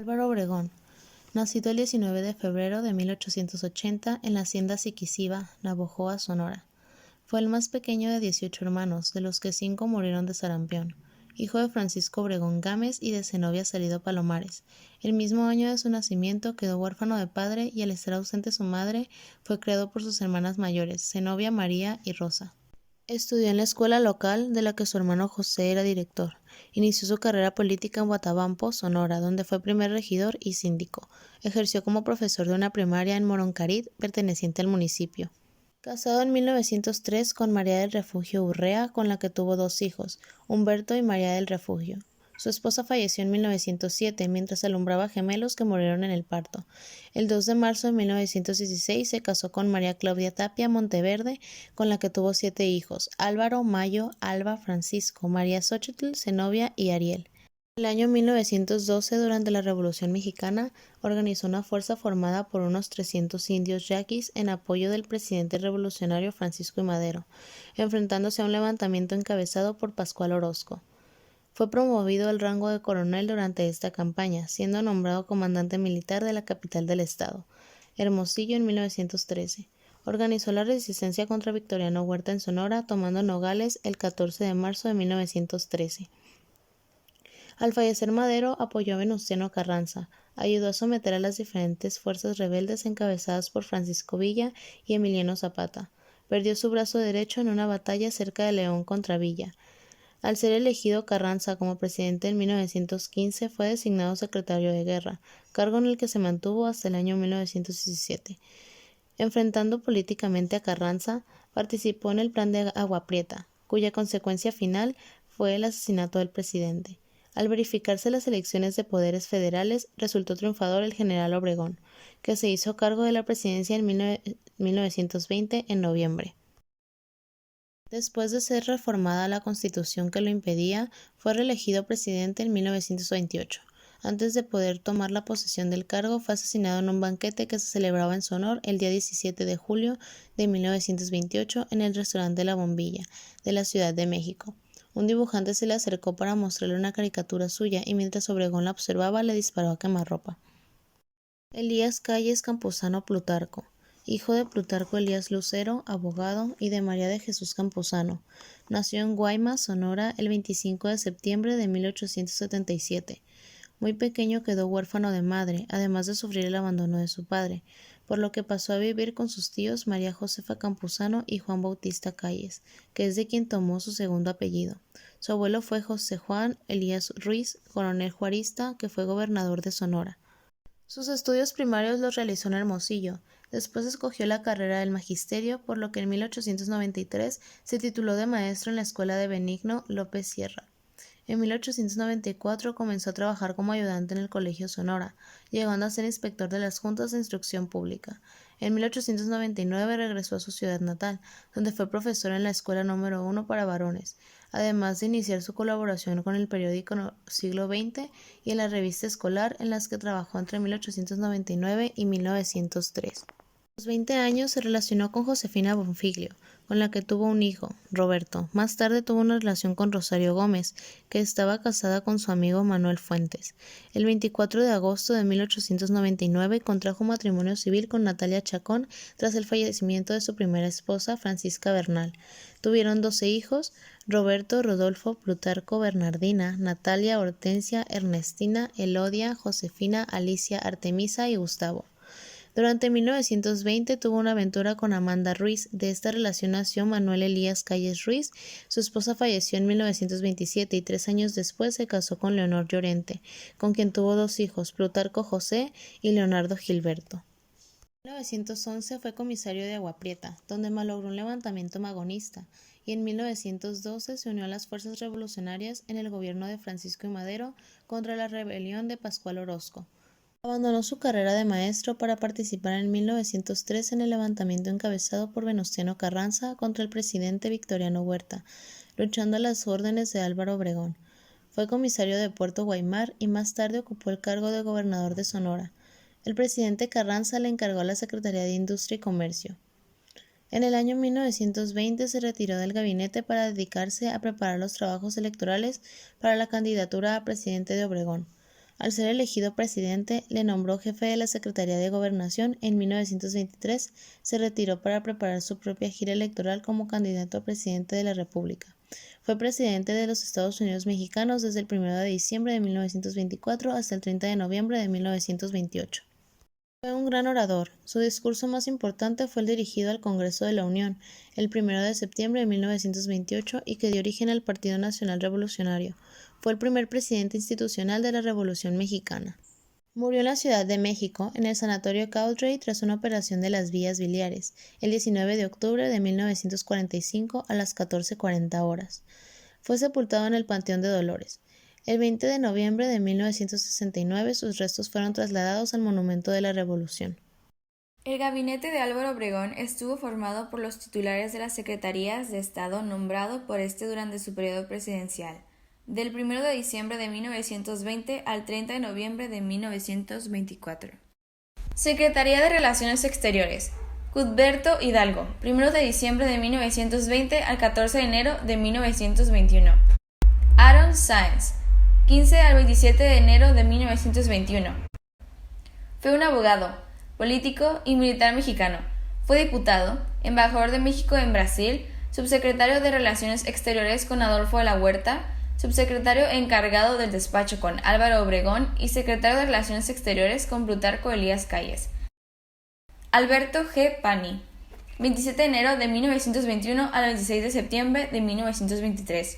Álvaro Obregón, nacido el 19 de febrero de 1880 en la hacienda Siquicíba, Navojoa, Sonora. Fue el más pequeño de 18 hermanos, de los que 5 murieron de sarampión, hijo de Francisco Obregón Gámez y de Zenobia Salido Palomares. El mismo año de su nacimiento quedó huérfano de padre y al estar ausente su madre, fue criado por sus hermanas mayores, Zenobia, María y Rosa. Estudió en la escuela local de la que su hermano José era director. Inició su carrera política en Guatabampo, Sonora, donde fue primer regidor y síndico. Ejerció como profesor de una primaria en Moroncarit, perteneciente al municipio. Casado en 1903 con María del Refugio Urrea, con la que tuvo 2 hijos, Humberto y María del Refugio. Su esposa falleció en 1907 mientras alumbraba gemelos que murieron en el parto. El 2 de marzo de 1916 se casó con María Claudia Tapia Monteverde, con la que tuvo 7 hijos, Álvaro, Mayo, Alba, Francisco, María Xóchitl, Zenobia y Ariel. En el año 1912, durante la Revolución Mexicana, organizó una fuerza formada por unos 300 indios yaquis en apoyo del presidente revolucionario Francisco I. Madero, enfrentándose a un levantamiento encabezado por Pascual Orozco. Fue promovido al rango de coronel durante esta campaña, siendo nombrado comandante militar de la capital del estado, Hermosillo, en 1913. Organizó la resistencia contra Victoriano Huerta en Sonora, tomando Nogales el 14 de marzo de 1913. Al fallecer Madero, apoyó a Venustiano Carranza, ayudó a someter a las diferentes fuerzas rebeldes encabezadas por Francisco Villa y Emiliano Zapata. Perdió su brazo derecho en una batalla cerca de León contra Villa. Al ser elegido Carranza como presidente en 1915, fue designado secretario de Guerra, cargo en el que se mantuvo hasta el año 1917. Enfrentando políticamente a Carranza, participó en el Plan de Agua Prieta, cuya consecuencia final fue el asesinato del presidente. Al verificarse las elecciones de poderes federales, resultó triunfador el general Obregón, que se hizo cargo de la presidencia en 1920 en noviembre. Después de ser reformada la Constitución que lo impedía, fue reelegido presidente en 1928. Antes de poder tomar la posesión del cargo, fue asesinado en un banquete que se celebraba en su honor el día 17 de julio de 1928 en el restaurante La Bombilla, de la Ciudad de México. Un dibujante se le acercó para mostrarle una caricatura suya y mientras Obregón la observaba le disparó a quemarropa. Elías Calles Campuzano Plutarco, hijo de Plutarco Elías Lucero, abogado, y de María de Jesús Campuzano. Nació en Guaymas, Sonora, el 25 de septiembre de 1877. Muy pequeño quedó huérfano de madre, además de sufrir el abandono de su padre, por lo que pasó a vivir con sus tíos María Josefa Campuzano y Juan Bautista Calles, que es de quien tomó su segundo apellido. Su abuelo fue José Juan Elías Ruiz, coronel juarista, que fue gobernador de Sonora. Sus estudios primarios los realizó en Hermosillo. Después escogió la carrera del magisterio, por lo que en 1893 se tituló de maestro en la escuela de Benigno López Sierra. En 1894 comenzó a trabajar como ayudante en el Colegio Sonora, llegando a ser inspector de las juntas de instrucción pública. En 1899 regresó a su ciudad natal, donde fue profesor en la Escuela número 1 para varones, además de iniciar su colaboración con el periódico Siglo XX y en la revista escolar, en las que trabajó entre 1899 y 1903. A los 20 años se relacionó con Josefina Bonfiglio, con la que tuvo un hijo, Roberto. Más tarde tuvo una relación con Rosario Gómez, que estaba casada con su amigo Manuel Fuentes. El 24 de agosto de 1899 contrajo matrimonio civil con Natalia Chacón tras el fallecimiento de su primera esposa, Francisca Bernal. Tuvieron 12 hijos, Roberto, Rodolfo, Plutarco, Bernardina, Natalia, Hortensia, Ernestina, Elodia, Josefina, Alicia, Artemisa y Gustavo. Durante 1920 tuvo una aventura con Amanda Ruiz. De esta relación nació Manuel Elías Calles Ruiz. Su esposa falleció en 1927 y 3 años después se casó con Leonor Llorente, con quien tuvo 2 hijos, Plutarco José y Leonardo Gilberto. En 1911 fue comisario de Agua Prieta, donde malogró un levantamiento magonista, y en 1912 se unió a las fuerzas revolucionarias en el gobierno de Francisco I. Madero contra la rebelión de Pascual Orozco. Abandonó su carrera de maestro para participar en 1903 en el levantamiento encabezado por Venustiano Carranza contra el presidente Victoriano Huerta, luchando a las órdenes de Álvaro Obregón. Fue comisario de Puerto Guaymar y más tarde ocupó el cargo de gobernador de Sonora. El presidente Carranza le encargó la Secretaría de Industria y Comercio. En el año 1920 se retiró del gabinete para dedicarse a preparar los trabajos electorales para la candidatura a presidente de Obregón. Al ser elegido presidente, le nombró jefe de la Secretaría de Gobernación. En 1923 se retiró para preparar su propia gira electoral como candidato a presidente de la República. Fue presidente de los Estados Unidos mexicanos desde el 1 de diciembre de 1924 hasta el 30 de noviembre de 1928. Fue un gran orador. Su discurso más importante fue el dirigido al Congreso de la Unión, el 1 de septiembre de 1928, y que dio origen al Partido Nacional Revolucionario. Fue el primer presidente institucional de la Revolución Mexicana. Murió en la Ciudad de México, en el Sanatorio Cowdray, tras una operación de las vías biliares, el 19 de octubre de 1945 a las 14:40 horas. Fue sepultado en el Panteón de Dolores. El 20 de noviembre de 1969 sus restos fueron trasladados al Monumento de la Revolución. El gabinete de Álvaro Obregón estuvo formado por los titulares de las Secretarías de Estado nombrado por este durante su periodo presidencial, del 1 de diciembre de 1920 al 30 de noviembre de 1924. Secretaría de Relaciones Exteriores. Cuthberto Hidalgo, 1 de diciembre de 1920 al 14 de enero de 1921. Aaron Sáenz, 15 al 27 de enero de 1921. Fue un abogado, político y militar mexicano. Fue diputado, embajador de México en Brasil, subsecretario de Relaciones Exteriores con Adolfo de la Huerta, subsecretario encargado del despacho con Álvaro Obregón y secretario de Relaciones Exteriores con Plutarco Elías Calles. Alberto G. Pani, 27 de enero de 1921 al 26 de septiembre de 1923.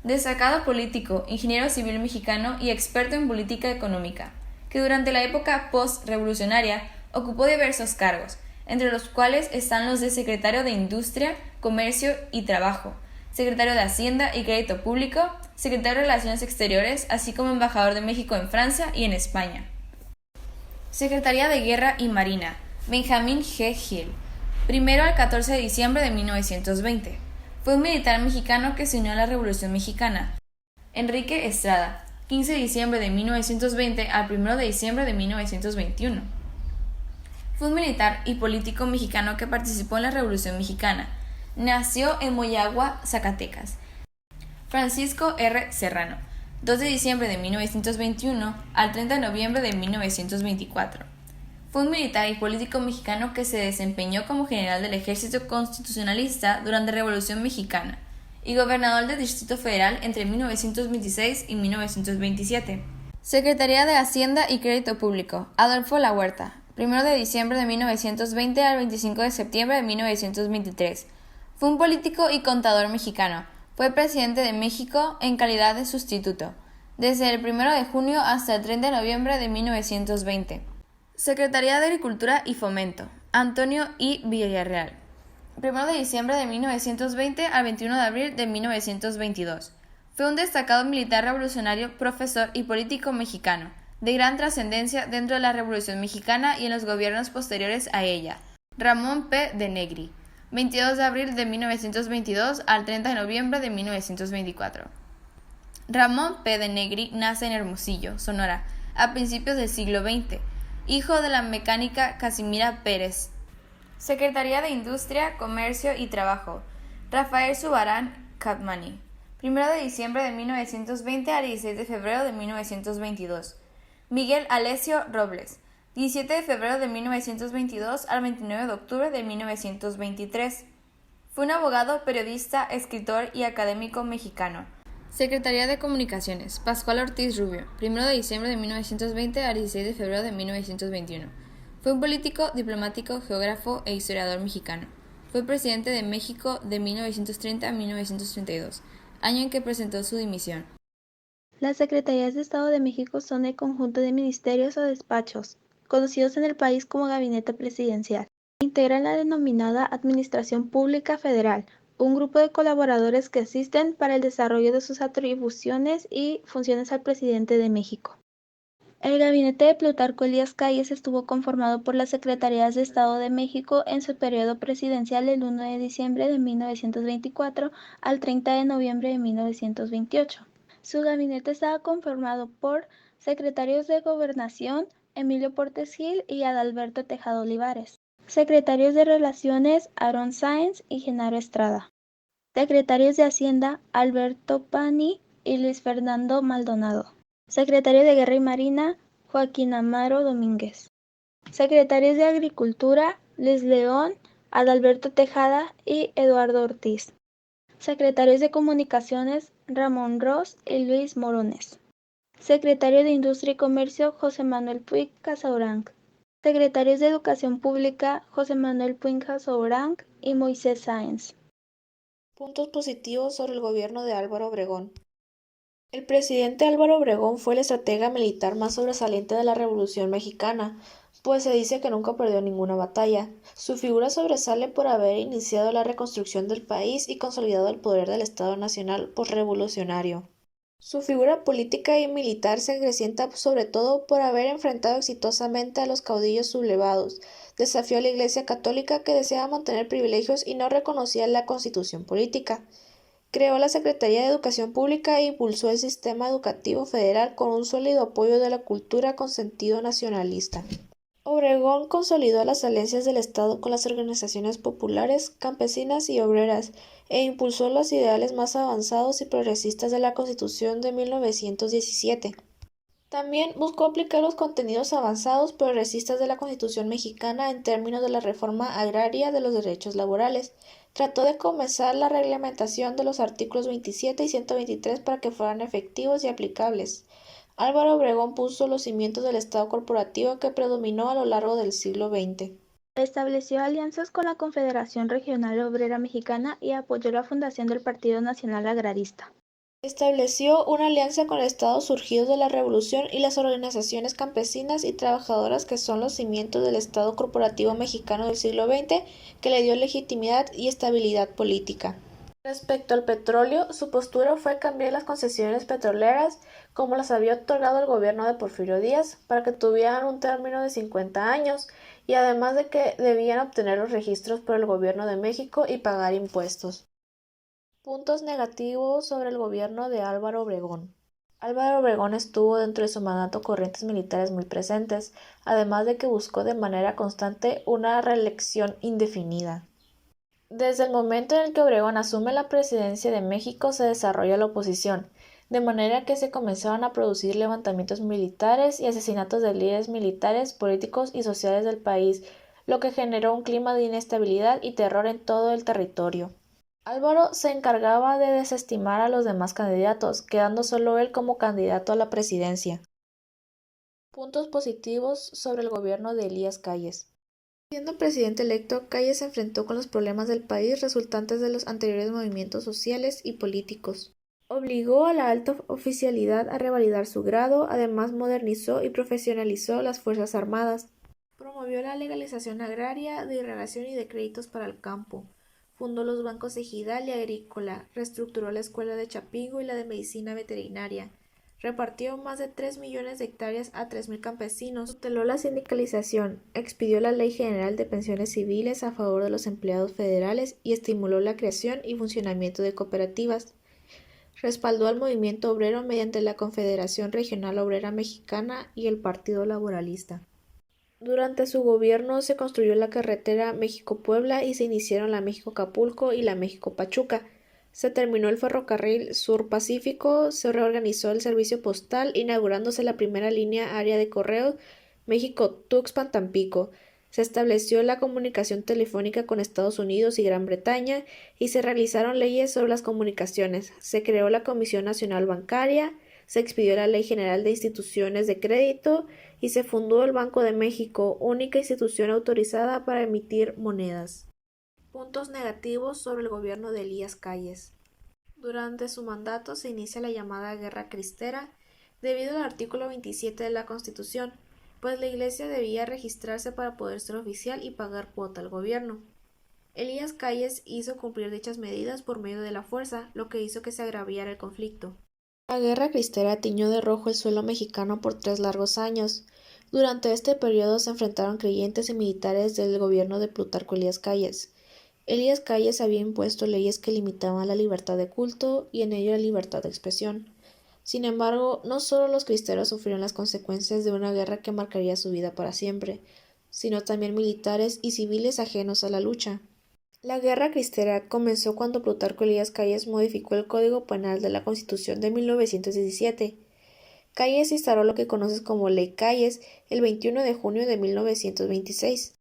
Destacado político, ingeniero civil mexicano y experto en política económica, que durante la época post-revolucionaria ocupó diversos cargos, entre los cuales están los de secretario de Industria, Comercio y Trabajo, secretario de Hacienda y Crédito Público, secretario de Relaciones Exteriores, así como embajador de México en Francia y en España. Secretaría de Guerra y Marina, Benjamín G. Hill, 1 al 14 de diciembre de 1920. Fue un militar mexicano que se unió a la Revolución Mexicana. Enrique Estrada, 15 de diciembre de 1920 al 1 de diciembre de 1921. Fue un militar y político mexicano que participó en la Revolución Mexicana. Nació en Moyagua, Zacatecas. Francisco R. Serrano, 2 de diciembre de 1921 al 30 de noviembre de 1924. Fue un militar y político mexicano que se desempeñó como general del Ejército Constitucionalista durante la Revolución Mexicana y gobernador del Distrito Federal entre 1926 y 1927. Secretaría de Hacienda y Crédito Público, Adolfo La Huerta, 1 de diciembre de 1920 al 25 de septiembre de 1923. Fue un político y contador mexicano. Fue presidente de México en calidad de sustituto, desde el 1 de junio hasta el 30 de noviembre de 1920. Secretaría de Agricultura y Fomento, Antonio I. Villarreal, 1 de diciembre de 1920 al 21 de abril de 1922. Fue un destacado militar revolucionario, profesor y político mexicano, de gran trascendencia dentro de la Revolución Mexicana y en los gobiernos posteriores a ella. Ramón P. de Negri, 22 de abril de 1922 al 30 de noviembre de 1924. Ramón P. de Negri nace en Hermosillo, Sonora, a principios del siglo XX, hijo de la mecánica Casimira Pérez. Secretaría de Industria, Comercio y Trabajo, Rafael Subarán Capmany, 1 de diciembre de 1920 al 16 de febrero de 1922. Miguel Alessio Robles, 17 de febrero de 1922 al 29 de octubre de 1923. Fue un abogado, periodista, escritor y académico mexicano. Secretaría de Comunicaciones, Pascual Ortiz Rubio, 1 de diciembre de 1920 al 16 de febrero de 1921. Fue un político, diplomático, geógrafo e historiador mexicano. Fue presidente de México de 1930 a 1932, año en que presentó su dimisión. Las Secretarías de Estado de México son el conjunto de ministerios o despachos, conocidos en el país como Gabinete Presidencial. Integran la denominada Administración Pública Federal, un grupo de colaboradores que asisten para el desarrollo de sus atribuciones y funciones al presidente de México. El gabinete de Plutarco Elías Calles estuvo conformado por las Secretarías de Estado de México en su periodo presidencial del 1 de diciembre de 1924 al 30 de noviembre de 1928. Su gabinete estaba conformado por secretarios de Gobernación, Emilio Portes Gil y Adalberto Tejada Olivares. Secretarios de Relaciones, Aaron Sáenz y Genaro Estrada. Secretarios de Hacienda, Alberto Pani y Luis Fernando Maldonado. Secretario de Guerra y Marina, Joaquín Amaro Domínguez. Secretarios de Agricultura, Luis León, Adalberto Tejada y Eduardo Ortiz. Secretarios de Comunicaciones, Ramón Ros y Luis Morones. Secretario de Industria y Comercio, José Manuel Puig Casaubranch. Secretarios de Educación Pública, José Manuel Puig Casaubranch y Moisés Sáenz. Puntos positivos sobre el gobierno de Álvaro Obregón. El presidente Álvaro Obregón fue el estratega militar más sobresaliente de la Revolución Mexicana, pues se dice que nunca perdió ninguna batalla. Su figura sobresale por haber iniciado la reconstrucción del país y consolidado el poder del Estado Nacional posrevolucionario. Su figura política y militar se acrecienta sobre todo por haber enfrentado exitosamente a los caudillos sublevados, desafió a la Iglesia Católica que deseaba mantener privilegios y no reconocía la Constitución política. Creó la Secretaría de Educación Pública e impulsó el sistema educativo federal con un sólido apoyo de la cultura con sentido nacionalista. Obregón consolidó las alianzas del Estado con las organizaciones populares, campesinas y obreras, e impulsó los ideales más avanzados y progresistas de la Constitución de 1917. También buscó aplicar los contenidos avanzados progresistas de la Constitución mexicana en términos de la reforma agraria de los derechos laborales. Trató de comenzar la reglamentación de los artículos 27 y 123 para que fueran efectivos y aplicables. Álvaro Obregón puso los cimientos del Estado corporativo que predominó a lo largo del siglo XX. Estableció alianzas con la Confederación Regional Obrera Mexicana y apoyó la fundación del Partido Nacional Agrarista. Estableció una alianza con estados surgidos de la Revolución y las organizaciones campesinas y trabajadoras que son los cimientos del Estado corporativo mexicano del siglo XX, que le dio legitimidad y estabilidad política. Respecto al petróleo, su postura fue cambiar las concesiones petroleras, como las había otorgado el gobierno de Porfirio Díaz, para que tuvieran un término de 50 años, y además de que debían obtener los registros por el gobierno de México y pagar impuestos. Puntos negativos sobre el gobierno de Álvaro Obregón. Álvaro Obregón estuvo dentro de su mandato corrientes militares muy presentes, además de que buscó de manera constante una reelección indefinida. Desde el momento en el que Obregón asume la presidencia de México se desarrolla la oposición, de manera que se comenzaron a producir levantamientos militares y asesinatos de líderes militares, políticos y sociales del país, lo que generó un clima de inestabilidad y terror en todo el territorio. Álvaro se encargaba de desestimar a los demás candidatos, quedando solo él como candidato a la presidencia. Puntos positivos sobre el gobierno de Elías Calles. Siendo presidente electo, Calles se enfrentó con los problemas del país resultantes de los anteriores movimientos sociales y políticos. Obligó a la alta oficialidad a revalidar su grado, además modernizó y profesionalizó las Fuerzas Armadas. Promovió la legalización agraria, de irrigación y de créditos para el campo. Fundó los bancos Ejidal y Agrícola, reestructuró la escuela de Chapingo y la de Medicina Veterinaria. Repartió más de 3 millones de hectáreas a 3.000 campesinos, tuteló la sindicalización, expidió la Ley General de Pensiones Civiles a favor de los empleados federales y estimuló la creación y funcionamiento de cooperativas. Respaldó al movimiento obrero mediante la Confederación Regional Obrera Mexicana y el Partido Laboralista. Durante su gobierno se construyó la carretera México-Puebla y se iniciaron la México-Acapulco y la México-Pachuca. Se terminó el ferrocarril Sur-Pacífico, se reorganizó el servicio postal, inaugurándose la primera línea aérea de correos México-Tuxpan-Tampico. Se estableció la comunicación telefónica con Estados Unidos y Gran Bretaña y se realizaron leyes sobre las comunicaciones. Se creó la Comisión Nacional Bancaria, se expidió la Ley General de Instituciones de Crédito y se fundó el Banco de México, única institución autorizada para emitir monedas. Puntos negativos sobre el gobierno de Elías Calles. Durante su mandato se inicia la llamada Guerra Cristera debido al artículo 27 de la Constitución, pues la Iglesia debía registrarse para poder ser oficial y pagar cuota al gobierno. Elías Calles hizo cumplir dichas medidas por medio de la fuerza, lo que hizo que se agraviara el conflicto. La Guerra Cristera tiñó de rojo el suelo mexicano por 3 largos años. Durante este periodo se enfrentaron creyentes y militares del gobierno de Plutarco Elías Calles. Elías Calles había impuesto leyes que limitaban la libertad de culto y en ello la libertad de expresión. Sin embargo, no solo los cristeros sufrieron las consecuencias de una guerra que marcaría su vida para siempre, sino también militares y civiles ajenos a la lucha. La Guerra Cristera comenzó cuando Plutarco Elías Calles modificó el Código Penal de la Constitución de 1917. Calles instauró lo que conoces como Ley Calles el 21 de junio de 1926.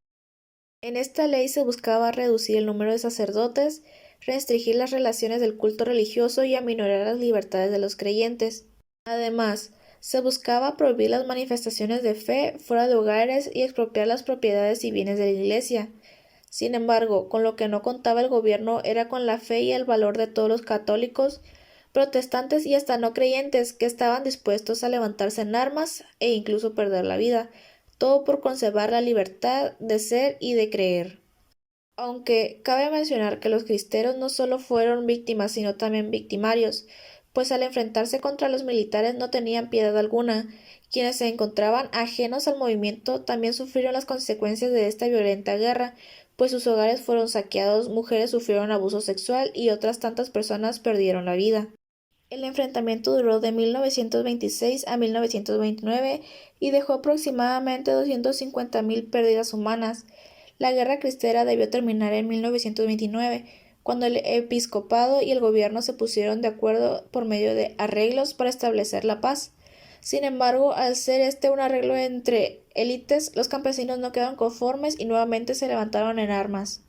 En esta ley se buscaba reducir el número de sacerdotes, restringir las relaciones del culto religioso y aminorar las libertades de los creyentes. Además, se buscaba prohibir las manifestaciones de fe fuera de hogares y expropiar las propiedades y bienes de la Iglesia. Sin embargo, con lo que no contaba el gobierno era con la fe y el valor de todos los católicos, protestantes y hasta no creyentes que estaban dispuestos a levantarse en armas e incluso perder la vida, todo por conservar la libertad de ser y de creer. Aunque cabe mencionar que los cristeros no solo fueron víctimas sino también victimarios, pues al enfrentarse contra los militares no tenían piedad alguna. Quienes se encontraban ajenos al movimiento también sufrieron las consecuencias de esta violenta guerra, pues sus hogares fueron saqueados, mujeres sufrieron abuso sexual y otras tantas personas perdieron la vida. El enfrentamiento duró de 1926 a 1929 y dejó aproximadamente 250.000 pérdidas humanas. La guerra cristera debió terminar en 1929, cuando el episcopado y el gobierno se pusieron de acuerdo por medio de arreglos para establecer la paz. Sin embargo, al ser este un arreglo entre élites, los campesinos no quedaron conformes y nuevamente se levantaron en armas.